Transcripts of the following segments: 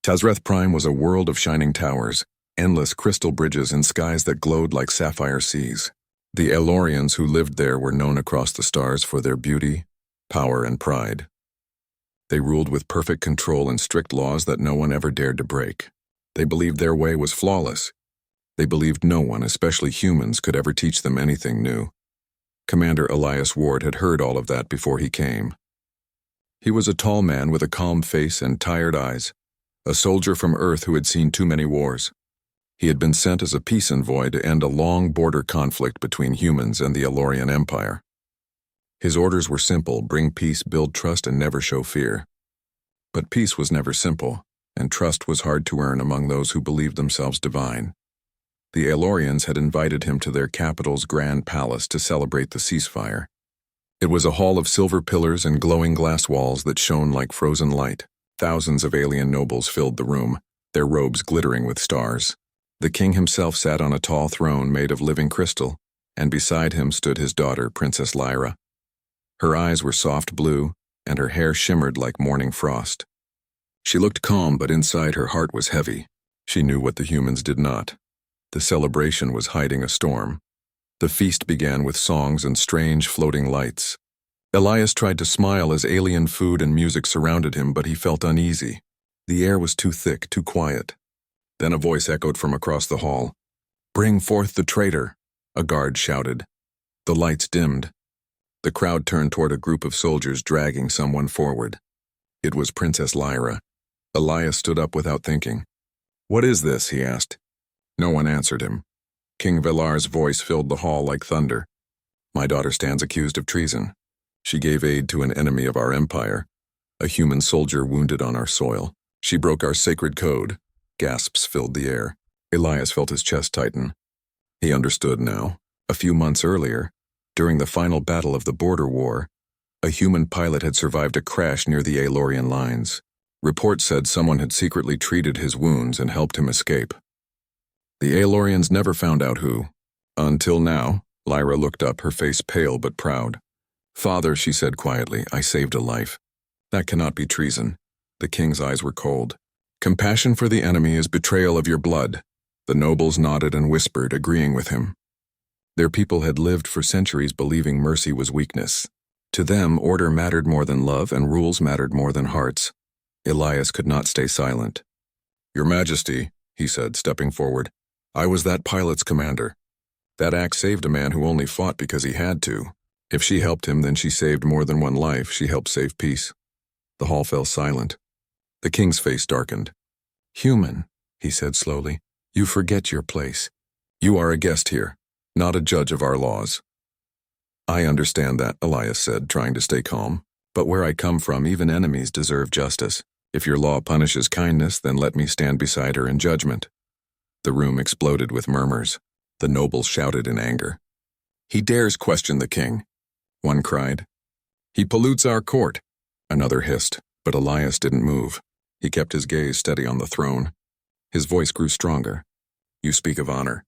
Tazreth Prime was a world of shining towers, endless crystal bridges and skies that glowed like sapphire seas. The Elorians who lived there were known across the stars for their beauty, power, and pride. They ruled with perfect control and strict laws that no one ever dared to break. They believed their way was flawless. They believed no one, especially humans, could ever teach them anything new. Commander Elias Ward had heard all of that before he came. He was a tall man with a calm face and tired eyes, a soldier from Earth who had seen too many wars. He had been sent as a peace envoy to end a long border conflict between humans and the Elorian Empire. His orders were simple: bring peace, build trust, and never show fear. But peace was never simple, and trust was hard to earn among those who believed themselves divine. The Elorians had invited him to their capital's grand palace to celebrate the ceasefire. It was a hall of silver pillars and glowing glass walls that shone like frozen light. Thousands of alien nobles filled the room, their robes glittering with stars. The king himself sat on a tall throne made of living crystal, and beside him stood his daughter, Princess Lyra. Her eyes were soft blue, and her hair shimmered like morning frost. She looked calm, but inside her heart was heavy. She knew what the humans did not. The celebration was hiding a storm. The feast began with songs and strange floating lights. Elias tried to smile as alien food and music surrounded him, but he felt uneasy. The air was too thick, too quiet. Then a voice echoed from across the hall. "Bring forth the traitor," a guard shouted. The lights dimmed. The crowd turned toward a group of soldiers dragging someone forward. It was Princess Lyra. Elias stood up without thinking. "What is this?" he asked. No one answered him. King Velar's voice filled the hall like thunder. "My daughter stands accused of treason. She gave aid to an enemy of our empire, a human soldier wounded on our soil. She broke our sacred code." Gasps filled the air. Elias felt his chest tighten. He understood now. A few months earlier, during the final battle of the border war, a human pilot had survived a crash near the Elorian lines. Reports said someone had secretly treated his wounds and helped him escape. The Elorians never found out who. Until now. Lyra looked up, her face pale but proud. "Father," she said quietly, "I saved a life. That cannot be treason." The king's eyes were cold. "Compassion for the enemy is betrayal of your blood." The nobles nodded and whispered, agreeing with him. Their people had lived for centuries believing mercy was weakness. To them, order mattered more than love, and rules mattered more than hearts. Elias could not stay silent. "Your Majesty," he said, stepping forward, "I was that pilot's commander. That act saved a man who only fought because he had to. If she helped him, then she saved more than one life. She helped save peace." The hall fell silent. The king's face darkened. "Human," he said slowly, "you forget your place. You are a guest here, not a judge of our laws." "I understand that," Elias said, trying to stay calm. "But where I come from, even enemies deserve justice. If your law punishes kindness, then let me stand beside her in judgment." The room exploded with murmurs. The nobles shouted in anger. "He dares question the king," one cried. "He pollutes our court," another hissed, but Elias didn't move. He kept his gaze steady on the throne. His voice grew stronger. "You speak of honor.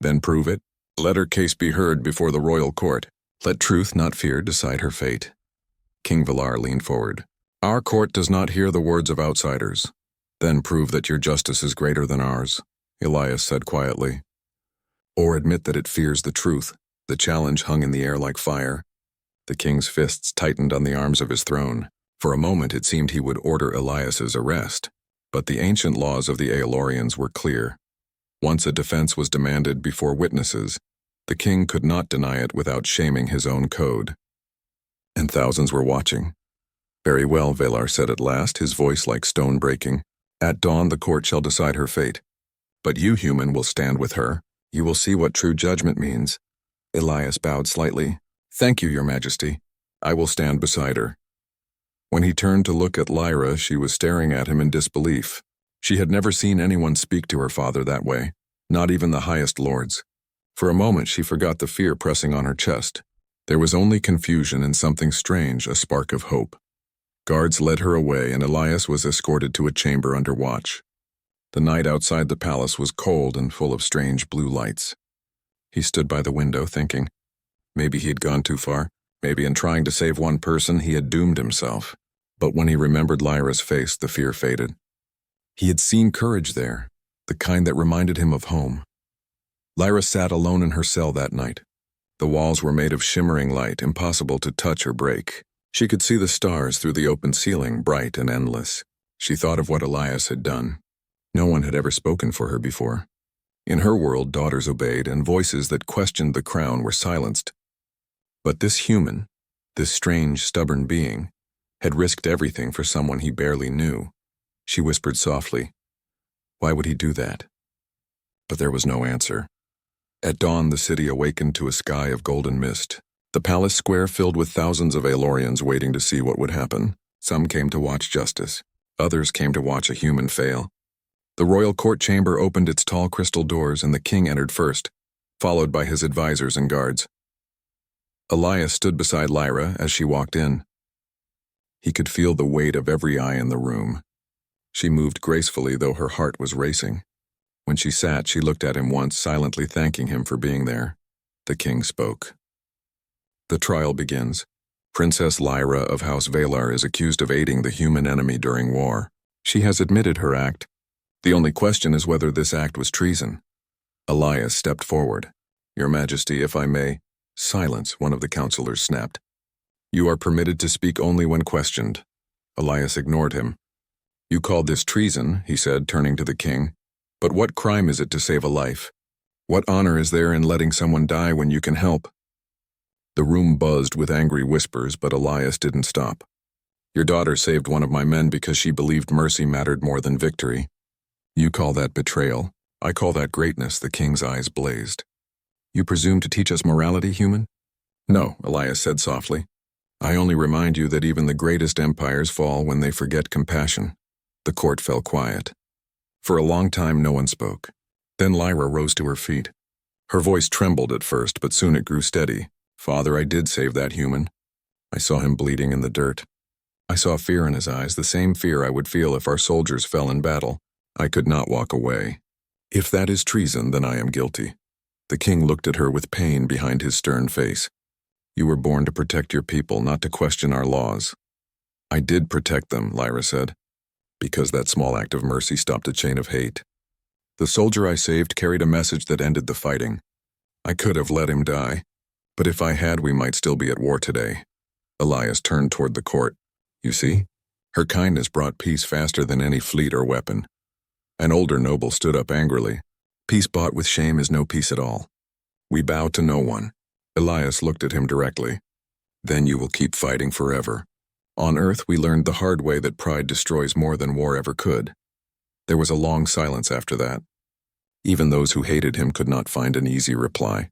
Then prove it. Let her case be heard before the royal court. Let truth, not fear, decide her fate." King Velar leaned forward. "Our court does not hear the words of outsiders." "Then prove that your justice is greater than ours," Elias said quietly. "Or admit that it fears the truth." The challenge hung in the air like fire. The king's fists tightened on the arms of his throne. For a moment it seemed he would order Elias's arrest, but the ancient laws of the Elorians were clear. Once a defense was demanded before witnesses, the king could not deny it without shaming his own code. And thousands were watching. "Very well," Velar said at last, his voice like stone breaking. "At dawn the court shall decide her fate. But you, human, will stand with her. You will see what true judgment means." Elias bowed slightly. "Thank you, Your Majesty. I will stand beside her." When he turned to look at Lyra, she was staring at him in disbelief. She had never seen anyone speak to her father that way, not even the highest lords. For a moment she forgot the fear pressing on her chest. There was only confusion and something strange, a spark of hope. Guards led her away, and Elias was escorted to a chamber under watch. The night outside the palace was cold and full of strange blue lights. He stood by the window thinking. Maybe he had gone too far. Maybe in trying to save one person he had doomed himself. But when he remembered Lyra's face, the fear faded. He had seen courage there, the kind that reminded him of home. Lyra sat alone in her cell that night. The walls were made of shimmering light, impossible to touch or break. She could see the stars through the open ceiling, bright and endless. She thought of what Elias had done. No one had ever spoken for her before. In her world, daughters obeyed, and voices that questioned the crown were silenced. But this human, this strange, stubborn being, had risked everything for someone he barely knew. She whispered softly, "Why would he do that?" But there was no answer. At dawn, the city awakened to a sky of golden mist. The palace square filled with thousands of Aelorians waiting to see what would happen. Some came to watch justice. Others came to watch a human fail. The royal court chamber opened its tall crystal doors, and the king entered first, followed by his advisors and guards. Elias stood beside Lyra as she walked in. He could feel the weight of every eye in the room. She moved gracefully, though her heart was racing. When she sat, she looked at him once, silently thanking him for being there. The king spoke. The trial begins. Princess Lyra of House Valar is accused of aiding the human enemy during war. She has admitted her act. The only question is whether this act was treason. Elias stepped forward. "Your Majesty, if I may—" "Silence," one of the counselors snapped. "You are permitted to speak only when questioned." Elias ignored him. "You called this treason," he said, turning to the king. "But what crime is it to save a life? What honor is there in letting someone die when you can help?" The room buzzed with angry whispers, but Elias didn't stop. "Your daughter saved one of my men because she believed mercy mattered more than victory. You call that betrayal. I call that greatness." The king's eyes blazed. "You presume to teach us morality, human?" "No," Elias said softly. "I only remind you that even the greatest empires fall when they forget compassion." The court fell quiet. For a long time, no one spoke. Then Lyra rose to her feet. Her voice trembled at first, but soon it grew steady. "Father, I did save that human. I saw him bleeding in the dirt. I saw fear in his eyes, the same fear I would feel if our soldiers fell in battle. I could not walk away. If that is treason, then I am guilty." The king looked at her with pain behind his stern face. "You were born to protect your people, not to question our laws." "I did protect them," Lyra said, "because that small act of mercy stopped a chain of hate. The soldier I saved carried a message that ended the fighting. I could have let him die, but if I had, we might still be at war today." Elias turned toward the court. "You see? Her kindness brought peace faster than any fleet or weapon." An older noble stood up angrily. "Peace bought with shame is no peace at all. We bow to no one." Elias looked at him directly. "Then you will keep fighting forever. On Earth, we learned the hard way that pride destroys more than war ever could." There was a long silence after that. Even those who hated him could not find an easy reply.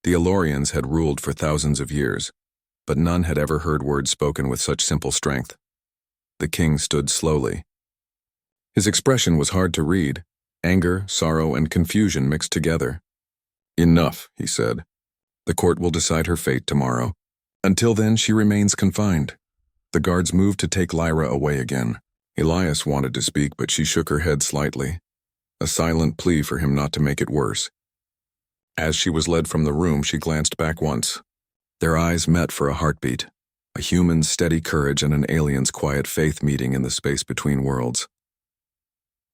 The Aelorians had ruled for thousands of years, but none had ever heard words spoken with such simple strength. The king stood slowly. His expression was hard to read. Anger, sorrow, and confusion mixed together. "Enough," he said. "The court will decide her fate tomorrow. Until then, she remains confined." The guards moved to take Lyra away again. Elias wanted to speak, but she shook her head slightly, a silent plea for him not to make it worse. As she was led from the room, she glanced back once. Their eyes met for a heartbeat, a human's steady courage and an alien's quiet faith meeting in the space between worlds.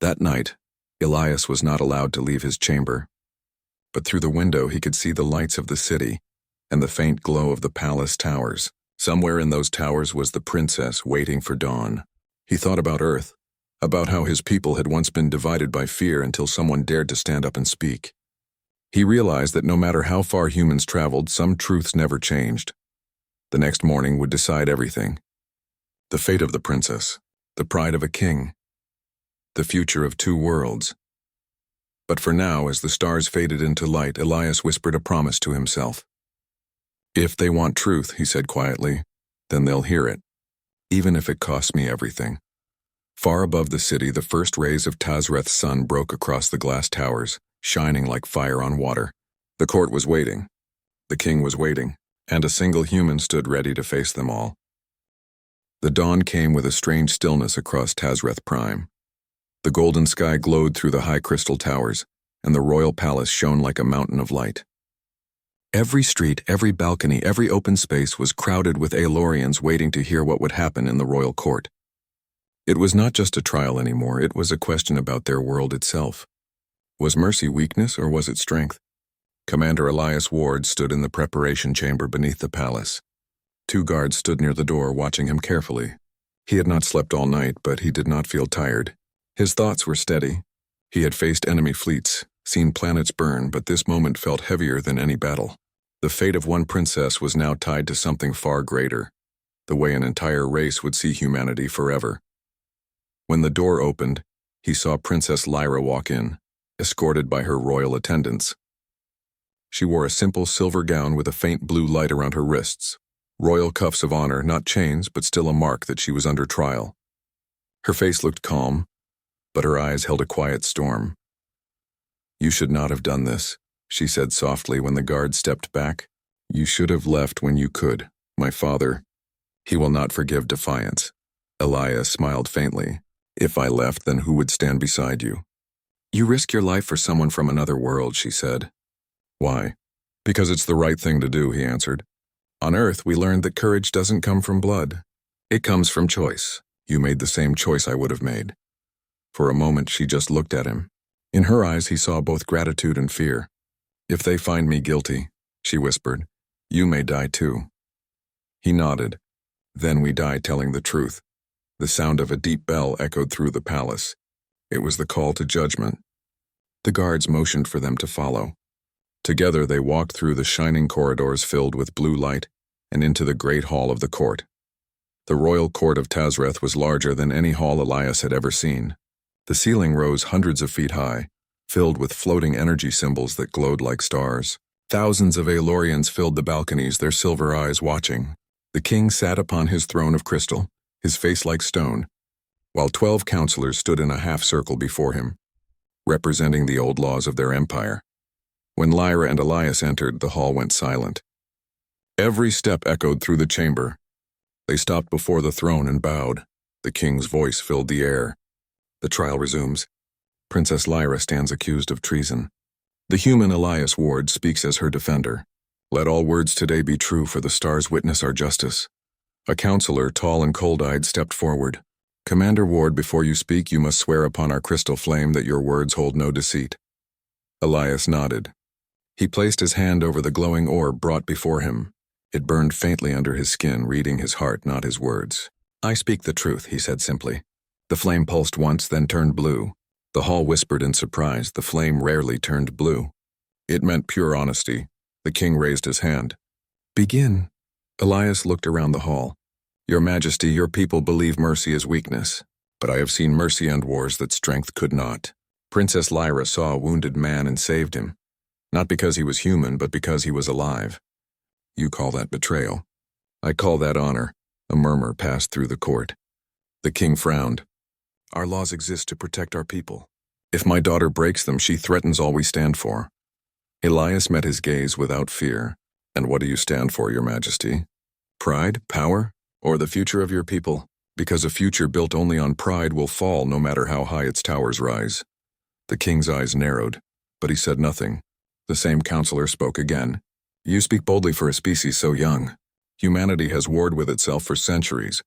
That night, Elias was not allowed to leave his chamber, but through the window he could see the lights of the city and the faint glow of the palace towers. Somewhere in those towers was the princess waiting for dawn. He thought about Earth, about how his people had once been divided by fear until someone dared to stand up and speak. He realized that no matter how far humans traveled, some truths never changed. The next morning would decide everything. The fate of the princess, the pride of a king, the future of two worlds. But for now, as the stars faded into light, Elias whispered a promise to himself. "If they want truth," he said quietly, "then they'll hear it, even if it costs me everything." Far above the city, the first rays of Tazreth's sun broke across the glass towers, shining like fire on water. The court was waiting. The king was waiting, and a single human stood ready to face them all. The dawn came with a strange stillness across Tazreth Prime. The golden sky glowed through the high crystal towers, and the royal palace shone like a mountain of light. Every street, every balcony, every open space was crowded with Aelorians waiting to hear what would happen in the royal court. It was not just a trial anymore, it was a question about their world itself. Was mercy weakness or was it strength? Commander Elias Ward stood in the preparation chamber beneath the palace. 2 guards stood near the door, watching him carefully. He had not slept all night, but he did not feel tired. His thoughts were steady. He had faced enemy fleets, seen planets burn, but this moment felt heavier than any battle. The fate of one princess was now tied to something far greater, the way an entire race would see humanity forever. When the door opened, he saw Princess Lyra walk in, escorted by her royal attendants. She wore a simple silver gown with a faint blue light around her wrists, royal cuffs of honor, not chains, but still a mark that she was under trial. Her face looked calm, but her eyes held a quiet storm. "You should not have done this," she said softly when the guard stepped back. "You should have left when you could. My father, he will not forgive defiance." Elias smiled faintly. "If I left, then who would stand beside you?" "You risk your life for someone from another world," she said. "Why?" "Because it's the right thing to do," he answered. "On Earth, we learned that courage doesn't come from blood. It comes from choice. You made the same choice I would have made." For a moment, she just looked at him. In her eyes, he saw both gratitude and fear. "If they find me guilty," she whispered, "you may die too." He nodded. "Then we die telling the truth." The sound of a deep bell echoed through the palace. It was the call to judgment. The guards motioned for them to follow. Together they walked through the shining corridors filled with blue light and into the great hall of the court. The royal court of Tazreth was larger than any hall Elias had ever seen. The ceiling rose hundreds of feet high, filled with floating energy symbols that glowed like stars. Thousands of Aelorians filled the balconies, their silver eyes watching. The king sat upon his throne of crystal, his face like stone, while 12 counselors stood in a half-circle before him, representing the old laws of their empire. When Lyra and Elias entered, the hall went silent. Every step echoed through the chamber. They stopped before the throne and bowed. The king's voice filled the air. The trial resumes. Princess Lyra stands accused of treason. The human Elias Ward speaks as her defender. "Let all words today be true, for the stars witness our justice." A counselor, tall and cold-eyed, stepped forward. "Commander Ward, before you speak, you must swear upon our crystal flame that your words hold no deceit." Elias nodded. He placed his hand over the glowing orb brought before him. It burned faintly under his skin, reading his heart, not his words. "I speak the truth," he said simply. The flame pulsed once, then turned blue. The hall whispered in surprise. The flame rarely turned blue. It meant pure honesty. The king raised his hand. "Begin." Elias looked around the hall. "Your Majesty, your people believe mercy is weakness, but I have seen mercy end wars that strength could not." Princess Lyra saw a wounded man and saved him, not because he was human, but because he was alive. "You call that betrayal. I call that honor." A murmur passed through the court. The king frowned. "Our laws exist to protect our people. If my daughter breaks them, she threatens all we stand for." Elias met his gaze without fear. "And what do you stand for, your Majesty? Pride, power, or the future of your people? Because a future built only on pride will fall no matter how high its towers rise." The king's eyes narrowed, but he said nothing. The same counselor spoke again. "You speak boldly for a species so young. Humanity has warred with itself for centuries.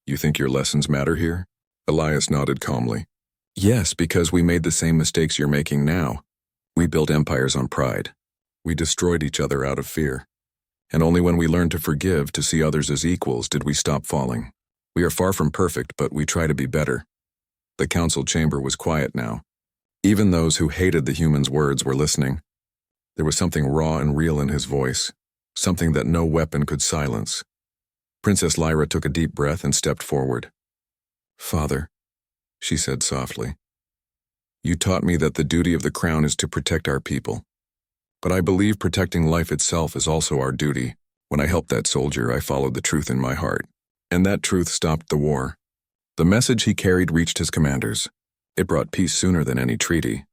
You think your lessons matter here?" Elias nodded calmly. "Yes, because we made the same mistakes you're making now. We built empires on pride. We destroyed each other out of fear. And only when we learned to forgive, to see others as equals, did we stop falling. We are far from perfect, but we try to be better." The council chamber was quiet now. Even those who hated the human's words were listening. There was something raw and real in his voice, something that no weapon could silence. Princess Lyra took a deep breath and stepped forward. "Father," she said softly, "you taught me that the duty of the crown is to protect our people. But I believe protecting life itself is also our duty. When I helped that soldier, I followed the truth in my heart. And that truth stopped the war." The message he carried reached his commanders. It brought peace sooner than any treaty.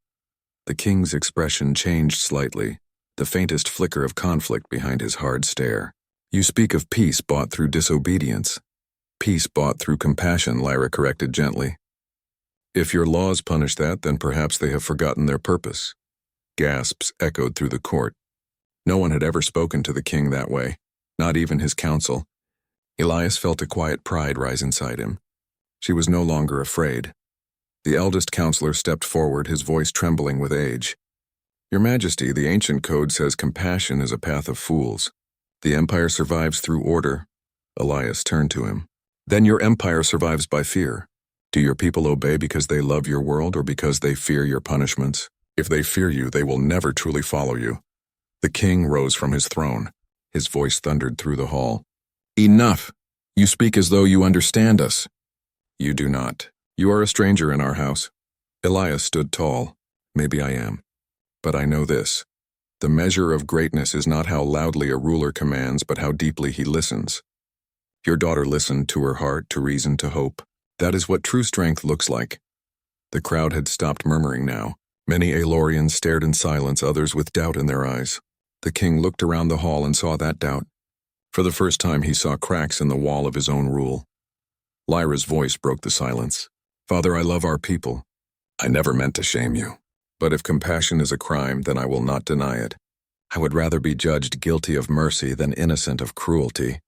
The king's expression changed slightly, the faintest flicker of conflict behind his hard stare. "You speak of peace bought through disobedience." "Peace bought through compassion," Lyra corrected gently. "If your laws punish that, then perhaps they have forgotten their purpose." Gasps echoed through the court. No one had ever spoken to the king that way, not even his council. Elias felt a quiet pride rise inside him. She was no longer afraid. The eldest counselor stepped forward, his voice trembling with age. Your Majesty, the ancient code says compassion is a path of fools. The empire survives through order. Elias turned to him. Then your empire survives by fear. Do your people obey because they love your world or because they fear your punishments? If they fear you, they will never truly follow you. The king rose from his throne. His voice thundered through the hall. Enough! You speak as though you understand us. You do not. You are a stranger in our house. Elias stood tall. Maybe I am. But I know this. The measure of greatness is not how loudly a ruler commands, but how deeply he listens. Your daughter listened to her heart, to reason, to hope. That is what true strength looks like. The crowd had stopped murmuring now. Many Aelorians stared in silence, others with doubt in their eyes. The king looked around the hall and saw that doubt. For the first time he saw cracks in the wall of his own rule. Lyra's voice broke the silence. Father, I love our people. I never meant to shame you. But if compassion is a crime, then I will not deny it. I would rather be judged guilty of mercy than innocent of cruelty.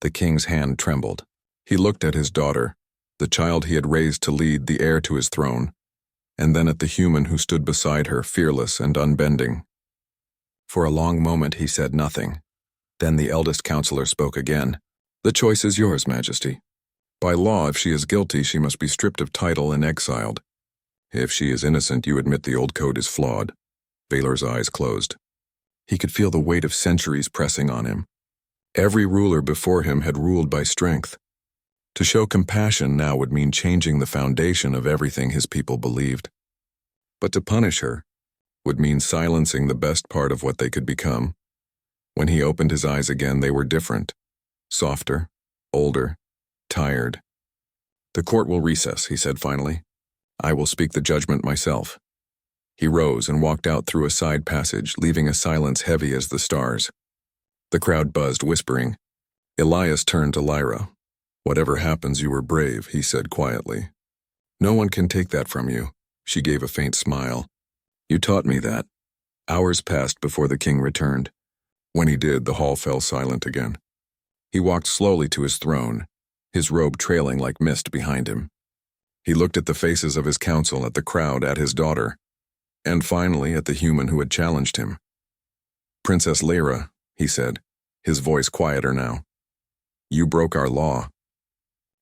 The king's hand trembled. He looked at his daughter, the child he had raised to lead, the heir to his throne, and then at the human who stood beside her, fearless and unbending. For a long moment he said nothing. Then the eldest counselor spoke again. The choice is yours, Majesty. By law, if she is guilty, she must be stripped of title and exiled. If she is innocent, you admit the old code is flawed. Valor's eyes closed. He could feel the weight of centuries pressing on him. Every ruler before him had ruled by strength. To show compassion now would mean changing the foundation of everything his people believed. But to punish her would mean silencing the best part of what they could become. When he opened his eyes again, they were different. Softer, older, tired. The court will recess, he said finally. I will speak the judgment myself. He rose and walked out through a side passage, leaving a silence heavy as the stars. The crowd buzzed, whispering. Elias turned to Lyra. Whatever happens, you were brave, he said quietly. No one can take that from you. She gave a faint smile. You taught me that. Hours passed before the king returned. When he did, the hall fell silent again. He walked slowly to his throne, his robe trailing like mist behind him. He looked at the faces of his council, at the crowd, at his daughter, and finally at the human who had challenged him. Princess Lyra, he said, his voice quieter now. You broke our law.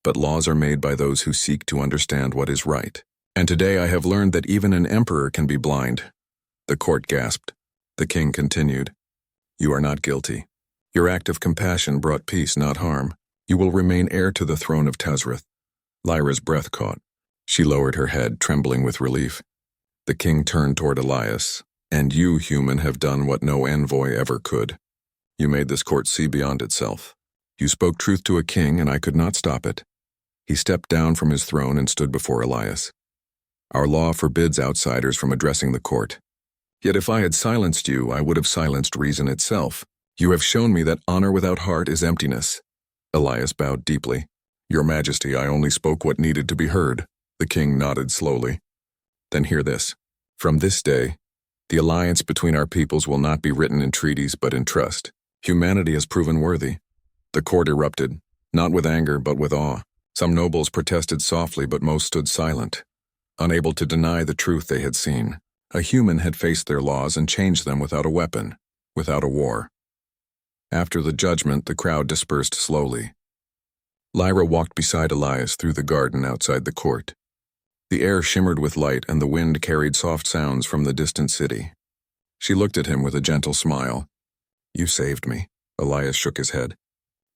But laws are made by those who seek to understand what is right. And today I have learned that even an emperor can be blind. The court gasped. The king continued. You are not guilty. Your act of compassion brought peace, not harm. You will remain heir to the throne of Tazrith. Lyra's breath caught. She lowered her head, trembling with relief. The king turned toward Elias. And you, human, have done what no envoy ever could. You made this court see beyond itself. You spoke truth to a king, and I could not stop it. He stepped down from his throne and stood before Elias. Our law forbids outsiders from addressing the court. Yet if I had silenced you, I would have silenced reason itself. You have shown me that honor without heart is emptiness. Elias bowed deeply. Your Majesty, I only spoke what needed to be heard. The king nodded slowly. Then hear this. From this day, the alliance between our peoples will not be written in treaties but in trust. Humanity has proven worthy. The court erupted, not with anger but with awe. Some nobles protested softly, but most stood silent, unable to deny the truth they had seen. A human had faced their laws and changed them without a weapon, without a war. After the judgment, the crowd dispersed slowly. Lyra walked beside Elias through the garden outside the court. The air shimmered with light and the wind carried soft sounds from the distant city. She looked at him with a gentle smile. You saved me. Elias shook his head.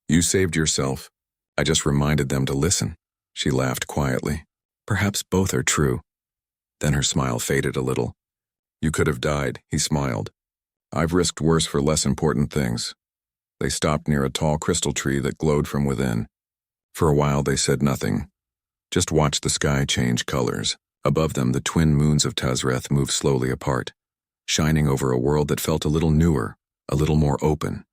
You saved yourself. I just reminded them to listen. She laughed quietly. Perhaps both are true. Then her smile faded a little. You could have died, he smiled. I've risked worse for less important things. They stopped near a tall crystal tree that glowed from within. For a while they said nothing. Just watched the sky change colors. Above them, the twin moons of Tazreth moved slowly apart, shining over a world that felt a little newer, a little more open.